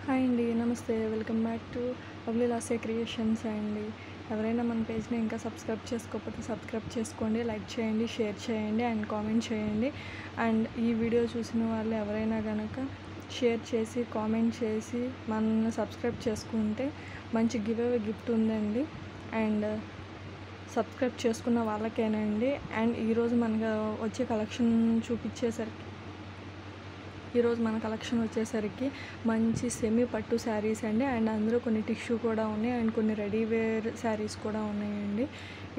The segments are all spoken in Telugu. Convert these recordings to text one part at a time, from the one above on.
హాయ్ అండి. నమస్తే. Welcome back to lovely Lasya creations అండి. ఎవరైనా మన పేజ్ని ఇంకా సబ్స్క్రైబ్ చేసుకోకపోతే సబ్స్క్రైబ్ చేసుకోండి, లైక్ చేయండి, షేర్ చేయండి అండ్ కామెంట్ చేయండి. అండ్ ఈ వీడియో చూసిన వాళ్ళు ఎవరైనా కనుక షేర్ చేసి కామెంట్ చేసి మనల్ని సబ్స్క్రైబ్ చేసుకుంటే మంచి గిఫ్ట్ ఉందండి. అండ్ సబ్స్క్రైబ్ చేసుకున్న వాళ్ళకేనండి. అండ్ ఈరోజు మనకు వచ్చే కలెక్షన్ చూపించేసరికి ఈరోజు మన కలెక్షన్ వచ్చేసరికి మంచి సెమీ పట్టు శారీస్ అండి. అండ్ అందులో కొన్ని టిష్యూ కూడా ఉన్నాయి అండ్ కొన్ని రెడీవేర్ శారీస్ కూడా ఉన్నాయండి.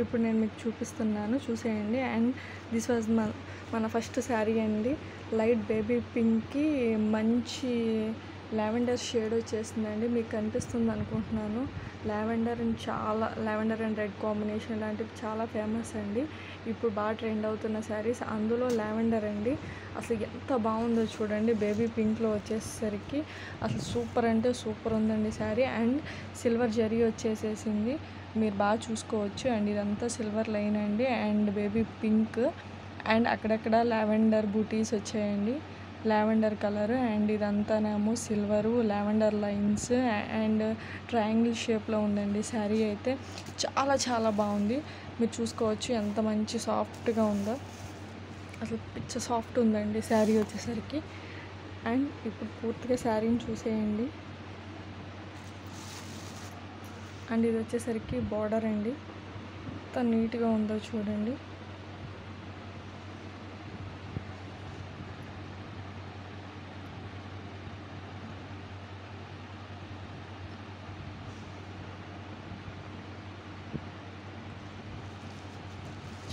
ఇప్పుడు నేను మీకు చూపిస్తున్నాను, చూసేయండి. అండ్ దిస్ వాజ్ మన ఫస్ట్ శారీ అండి. లైట్ బేబీ పింక్కి మంచి లావెండర్ షేడ్ వచ్చేసిందండి. మీకు కనిపిస్తుంది అనుకుంటున్నాను. లావెండర్ అండ్ రెడ్ కాంబినేషన్ లాంటివి చాలా ఫేమస్ అండి. ఇప్పుడు బాగా ట్రెండ్ అవుతున్న శారీస్, అందులో లావెండర్ అండి. అసలు ఎంత బాగుందో చూడండి. బేబీ పింక్లో వచ్చేసరికి అసలు సూపర్ అంటే సూపర్ ఉందండి శారీ. అండ్ సిల్వర్ జరీ వచ్చేసేసింది, మీరు బాగా చూసుకోవచ్చు. అండ్ ఇదంతా సిల్వర్ లైన్ అండి అండ్ బేబీ పింక్ అండ్ అక్కడక్కడ లావెండర్ బూటీస్ వచ్చాయండి, లావెండర్ కలర్. అండ్ ఇదంతానేమో silver, lavender lines and triangle షేప్లో ఉందండి శారీ. అయితే చాలా చాలా బాగుంది, మీరు చూసుకోవచ్చు ఎంత మంచి సాఫ్ట్గా ఉందో. అసలు పిచ్చ సాఫ్ట్ ఉందండి శారీ వచ్చేసరికి. అండ్ ఇప్పుడు పూర్తిగా శారీని చూసేయండి. అండ్ ఇది వచ్చేసరికి బార్డర్ అండి, ఎంత నీట్గా ఉందో చూడండి.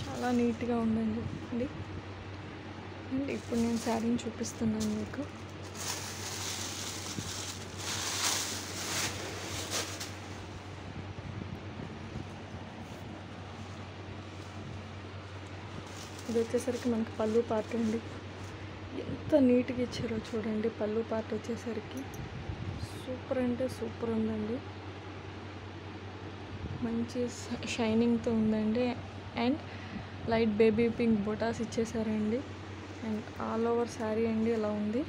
చాలా నీట్గా ఉందండి. అండ్ ఇప్పుడు నేను శారీని చూపిస్తున్నాను మీకు. ఇది వచ్చేసరికి మనకి పళ్ళు పార్ట్ అండి. ఎంత నీట్గా ఇచ్చారో చూడండి. పళ్ళు పార్ట్ వచ్చేసరికి సూపర్ అంటే సూపర్ ఉందండి. మంచి షైనింగ్తో ఉందండి. అండ్ లైట్ బేబీ పింక్ బొటాస్ ఇచ్చేసారండి. అండ్ ఆల్ ఓవర్ శారీ అండి ఇలా ఉంది.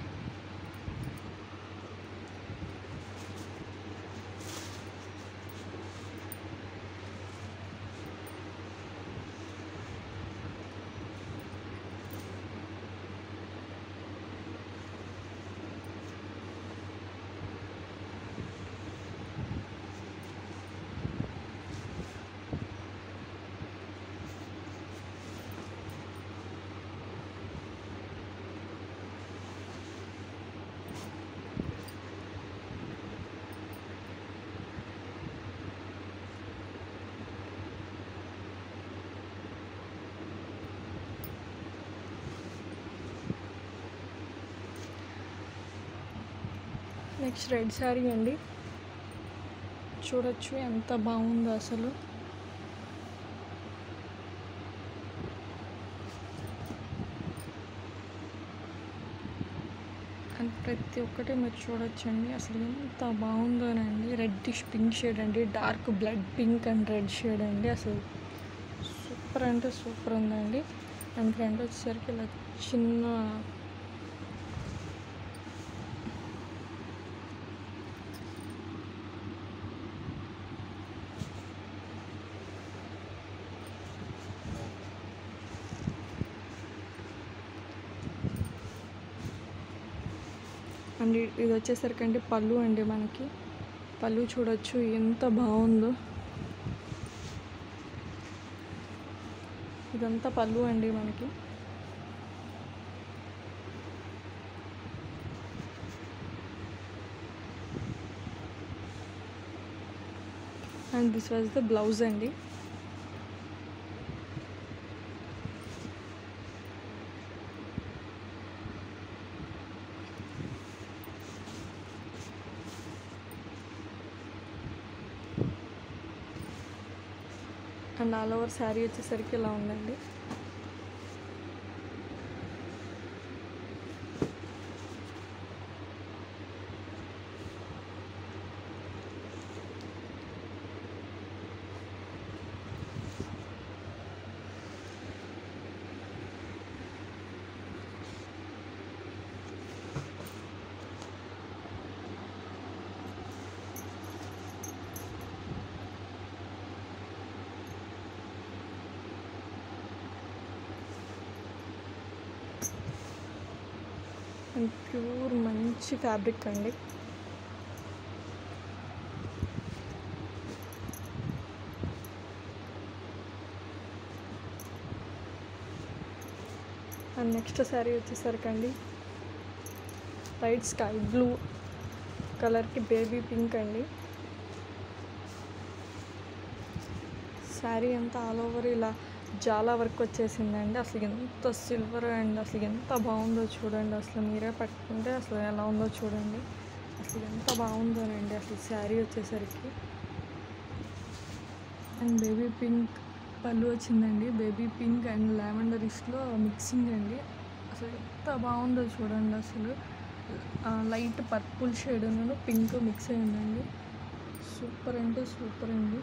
నెక్స్ట్ రెడ్ శారీ అండి. చూడొచ్చు ఎంత బాగుందో అసలు. అండ్ ప్రతి ఒక్కటి మీరు చూడొచ్చండి. అసలు ఎంత బాగుందోనండి. రెడ్డిష్ పింక్ షేడ్ అండి, dark blood pink and red shade అండి. అసలు సూపర్ అంటే సూపర్ ఉందండి. అండ్ ఫ్రంట్ వచ్చేసరికి ఇలా చిన్న అండ్ ఇది వచ్చేసరికి అండి పళ్ళు అండి. మనకి పళ్ళు చూడొచ్చు ఎంత బాగుందో. ఇదంతా పళ్ళు అండి మనకి. And this was the blouse అండి. అండ్ ఆల్ ఓవర్ శారీ వచ్చేసరికి ఇలా ఉందండి. అండ్ ప్యూర్ మంచి ఫ్యాబ్రిక్ అండి. అండ్ నెక్స్ట్ శారీ వచ్చేసరికి లైట్ స్కై బ్లూ కలర్కి బేబీ పింక్ అండి. శారీ అంతా ఆల్ ఓవర్ ఇలా చాలా వర్క్ వచ్చేసిందండి. అసలు ఎంత సిల్వర్ అండ్ అసలు ఎంత బాగుందో చూడండి. అసలు మీరే పట్టుకుంటే అసలు ఎలా ఉందో చూడండి. అసలు ఎంత బాగుందోనండి అసలు శారీ వచ్చేసరికి. అండ్ బేబీ పింక్ పళ్ళు వచ్చిందండి. బేబీ పింక్ అండ్ లావెండరిష్లో మిక్సింగ్ అండి. అసలు ఎంత బాగుందో చూడండి. అసలు light purple shade pink mix అయిందండి. సూపర్ అంటే సూపర్ అండి.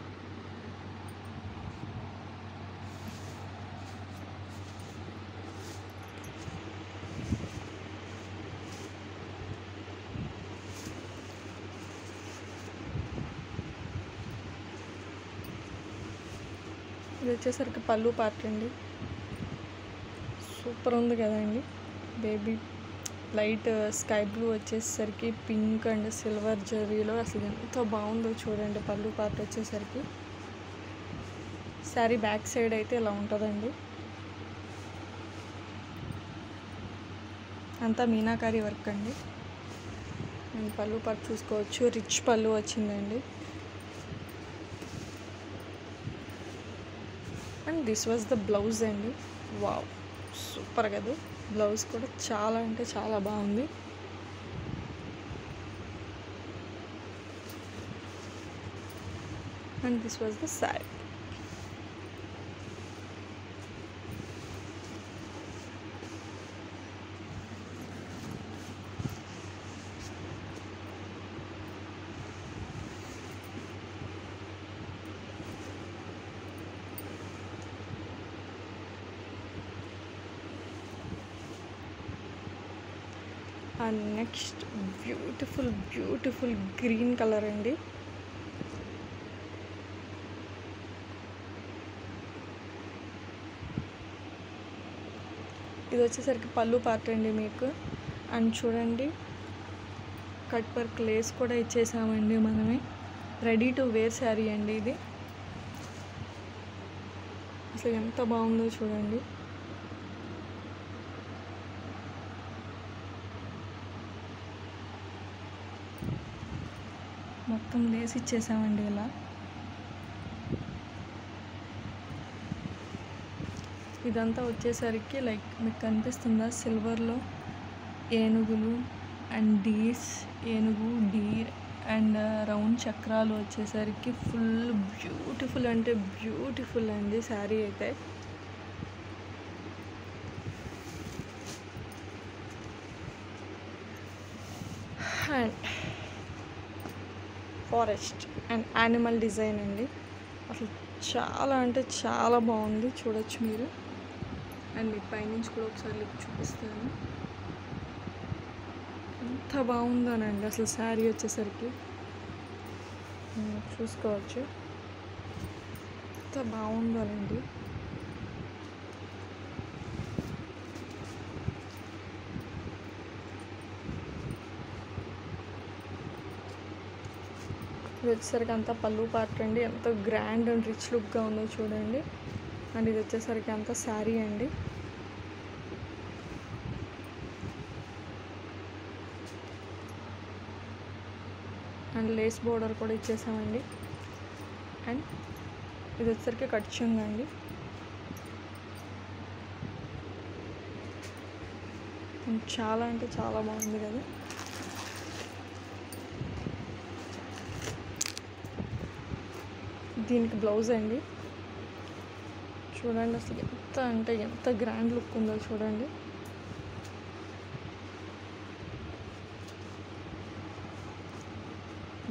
ఇది వచ్చేసరికి పళ్ళు పార్ట్ అండి. సూపర్ ఉంది కదండి. బేబీ లైట్ స్కై బ్లూ వచ్చేసరికి పింక్ అండ్ సిల్వర్ జరీలో అసలు ఎంత బాగుందో చూడండి. పళ్ళు పార్ట్ వచ్చేసరికి శారీ బ్యాక్ సైడ్ అయితే ఇలా ఉంటుందండి. అంతా మీనాకారి వర్క్ అండి. అండ్ పళ్ళు పార్ట్ చూసుకోవచ్చు. రిచ్ పళ్ళు వచ్చిందండి. And this was the blouse అండి. వావ్, సూపర్ కదా. బ్లౌజ్ కూడా చాలా అంటే చాలా బాగుంది. And this was the sari. And next beautiful green colour అండి. ఇది వచ్చేసరికి పళ్ళు పార్ట్ అండి మీకు. అండ్ చూడండి కట్ వర్క్ లేస్ కూడా ఇచ్చేసామండి మనమే. రెడీ టు వేర్ శారీ అండి ఇది. అసలు ఎంత బాగుందో చూడండి. మొత్తం లేస్ ఇచ్చేసామండి ఇలా. ఇదంతా వచ్చేసరికి లైక్ మీకు కనిపిస్తుందా సిల్వర్లో ఏనుగులు అండ్ డీర్స్, ఏనుగు డీర్ అండ్ రౌండ్ చక్రాలు వచ్చేసరికి ఫుల్ బ్యూటిఫుల్ అంటే బ్యూటిఫుల్ అండి శారీ అయితే. And forest and animal design అండి. అసలు చాలా అంటే చాలా బాగుంది, చూడొచ్చు మీరు. అండ్ మీకు పైనుంచి కూడా ఒకసారి లుక్ చూపిస్తాను. ఎంత బాగుందోనండి అసలు శారీ వచ్చేసరికి. చూసుకోవచ్చు ఎంత బాగుందోనండి. ఇది వచ్చేసరికి అంతా పళ్ళు పార్ట్ అండి. ఎంత గ్రాండ్ అండ్ రిచ్ లుక్గా ఉందో చూడండి. అండ్ ఇది వచ్చేసరికి అంతా శారీ అండి. అండ్ లేస్ బోర్డర్ కూడా ఇచ్చేసామండి. అండ్ ఇది వచ్చేసరికి కట్ చెంగు అండి. చాలా అంటే చాలా బాగుంది కదా. దీనికి బ్లౌజ్ అండి. చూడండి అసలు ఎంత అంటే ఎంత గ్రాండ్ లుక్ ఉందో చూడండి.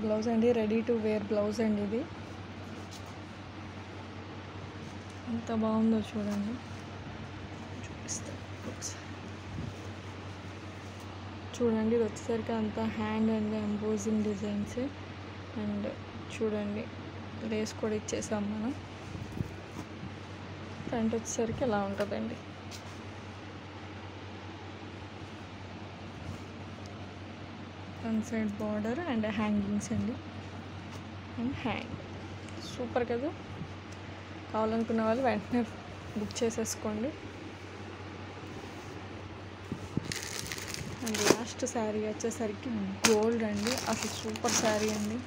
బ్లౌజ్ అండి, రెడీ టు వేర్ బ్లౌజ్ అండి ఇది. ఎంత బాగుందో చూడండి. చూపిస్తాను ఒకసారి. చూడండి ఇది వచ్చేసరికి అంతా hand and embossing designs. And చూడండి లేస్ కూడా ఇచ్చేసాం మనం. ఫ్రంట్ వచ్చేసరికి ఇలా ఉంటుందండి. One side border and hangings అండి, అండ్ హ్యాండ్. సూపర్ కదా, కావాలనుకున్న వాళ్ళు వెంటనే బుక్ చేసేసుకోండి. అండ్ లాస్ట్ శారీ వచ్చేసరికి గోల్డ్ అండి, అసలు సూపర్ శారీ అండి.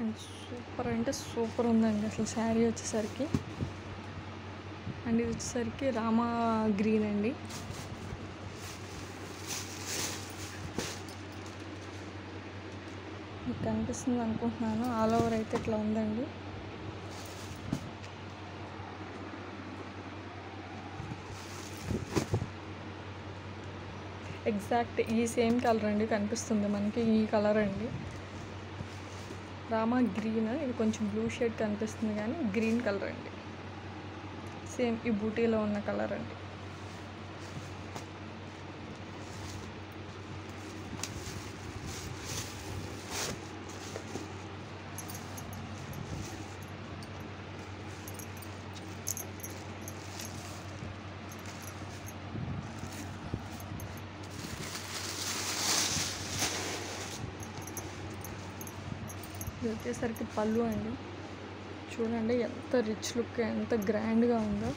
అండ్ సూపర్ అంటే సూపర్ ఉందండి అసలు శారీ వచ్చేసరికి. అండ్ ఇది వచ్చేసరికి రామా గ్రీన్ అండి. మీకు కనిపిస్తుంది అనుకుంటున్నాను, ఆల్ ఓవర్ అయితే ఇట్లా ఉందండి. ఎగ్జాక్ట్ ఈ సేమ్ కలర్ అండి కనిపిస్తుంది మనకి, ఈ కలర్ అండి రామా గ్రీన్. ఇది కొంచెం బ్లూ షేడ్ కనిపిస్తుంది కానీ గ్రీన్ కలర్ అండి, సేమ్ ఈ బూటీలో ఉన్న కలర్ అండి. ఇది వచ్చేసరికి పళ్ళు అండి, చూడండి ఎంత రిచ్ లుక్, ఎంత గ్రాండ్గా ఉందో.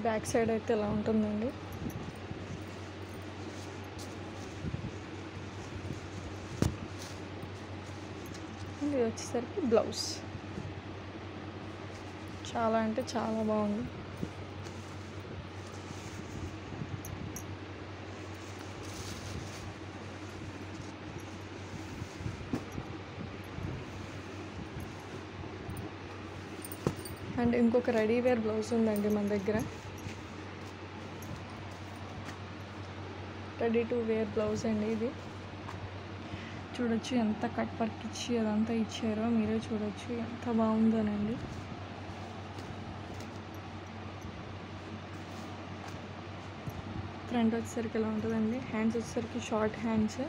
బ్యాక్ సైడ్ అయితే ఇలా ఉంటుందండి. ఇది వచ్చేసరికి బ్లౌజ్. చాలా అంటే చాలా బాగుంది. అండ్ ఇంకొక రెడీ వేర్ బ్లౌజ్ ఉందండి మన దగ్గర, రెడీ టు వేర్ బ్లౌజ్ అండి. ఇది చూడొచ్చు ఎంత కట్ వర్క్ ఇచ్చి అదంతా ఇచ్చారో, మీరే చూడొచ్చు ఎంత బాగుందోనండి. ఫ్రంట్ వచ్చేసరికి ఇలా ఉంటుందండి, హ్యాండ్స్ వచ్చేసరికి షార్ట్ హ్యాండ్స్.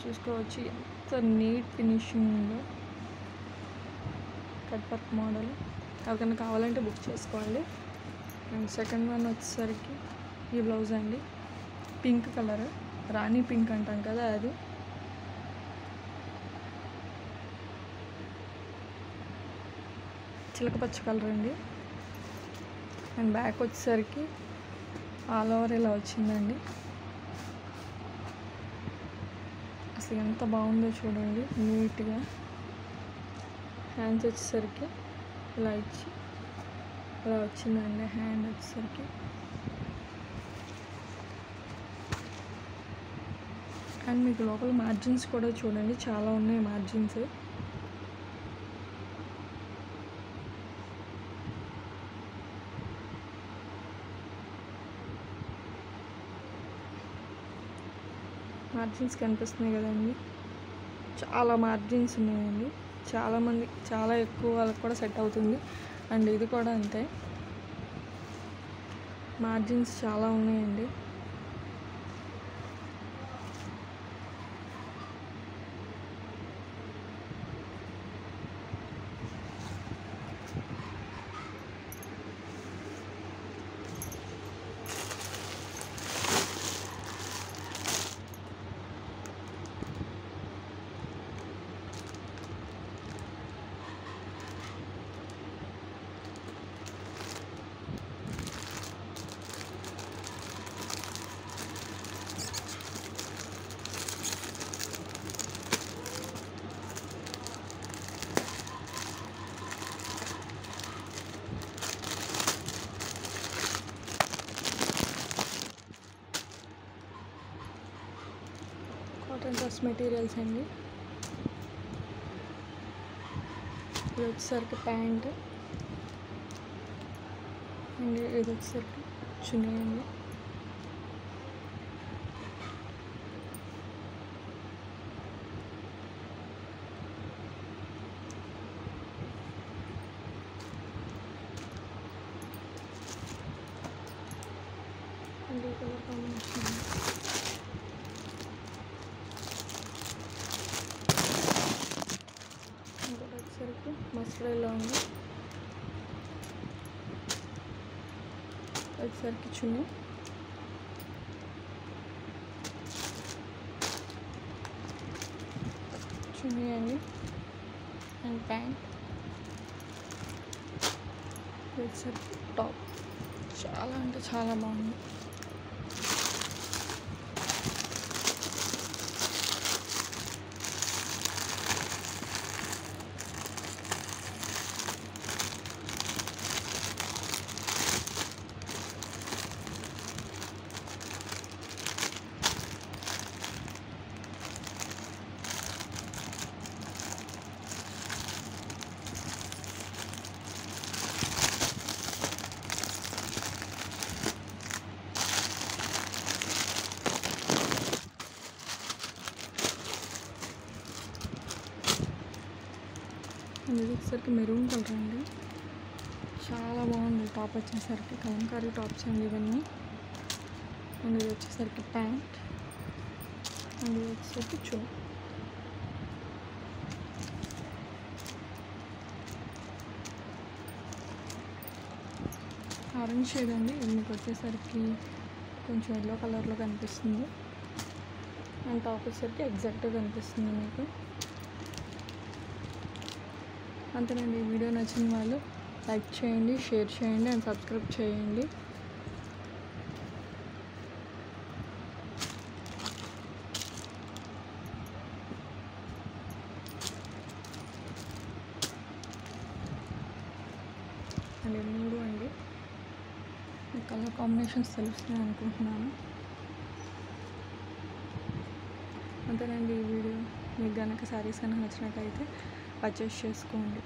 చూసుకోవచ్చు ఎంత నీట్ ఫినిషింగ్ ఉందో, కట్ వర్క్ మోడల్. ఎవరికైనా కావాలంటే బుక్ చేసుకోండి. అండ్ సెకండ్ వన్ వచ్చేసరికి ఈ బ్లౌజ్ అండి, పింక్ కలర్, రాణి పింక్ అంటాం కదా అది. చిలకపచ్చ కలర్ అండి. అండ్ బ్యాక్ వచ్చేసరికి ఆల్ ఓవర్ ఇలా వచ్చిందండి. అసలు ఎంత బాగుందో చూడండి నీట్గా. హ్యాండ్స్ వచ్చేసరికి ఇలా ఇచ్చి ఇలా వచ్చిందండి, హ్యాండ్ వచ్చేసరికి. అండ్ మీకు లోపల మార్జిన్స్ కూడా చూడండి, చాలా ఉన్నాయి మార్జిన్స్. మార్జిన్స్ కనిపిస్తున్నాయి కదండి, చాలా మార్జిన్స్ ఉన్నాయండి. చాలామంది, చాలా ఎక్కువ వాళ్ళకి కూడా సెట్ అవుతుంది. అండ్ ఇది కూడా అంతే, మార్జిన్స్ చాలా ఉన్నాయండి. కాటన్ డ్రెస్ మెటీరియల్స్ అండి. ఇది వచ్చేసరికి ప్యాంట్ అండ్ ఇది వచ్చేసరికి చున్నీ అండి. అండ్ ఈ కలర్ కాంబినేషన్ అండి. ఇంకోటి వచ్చేసరికి మస్టర్డ్ ఎల్లో ఉంది. వచ్చేసరికి చున్నీ అండి అండ్ ప్యాంట్. వచ్చేసరికి టాప్. చాలా అంటే చాలా బాగుంది. ఇది వచ్చేసరికి మెరూన్ కలర్ అండి. చాలా బాగుంది టాప్ వచ్చేసరికి. కలంకారీ టాప్స్ అండి ఇవన్నీ. అండ్ ఇది వచ్చేసరికి ప్యాంట్ అండ్ ఇది వచ్చేసరికి చున్నీ. ఆరెంజ్ షేడ్ అండి. ఇది మీకు వచ్చేసరికి కొంచెం ఎల్లో కలర్లో కనిపిస్తుంది. అండ్ టాప్ వచ్చేసరికి ఎగ్జాక్ట్గా కనిపిస్తుంది మీకు. అంతేనండి. ఈ వీడియో నచ్చిన వాళ్ళు లైక్ చేయండి, షేర్ చేయండి అండ్ సబ్స్క్రైబ్ చేయండి. అండ్ 3 అండి. ఈ కలర్ కాంబినేషన్స్ తెలుస్తున్నాయి అనుకుంటున్నాను. అంతేనండి. ఈ వీడియో మీకు కనుక శారీస్ కనుక నచ్చినట్టయితే పర్చేస్ చేసుకోండి.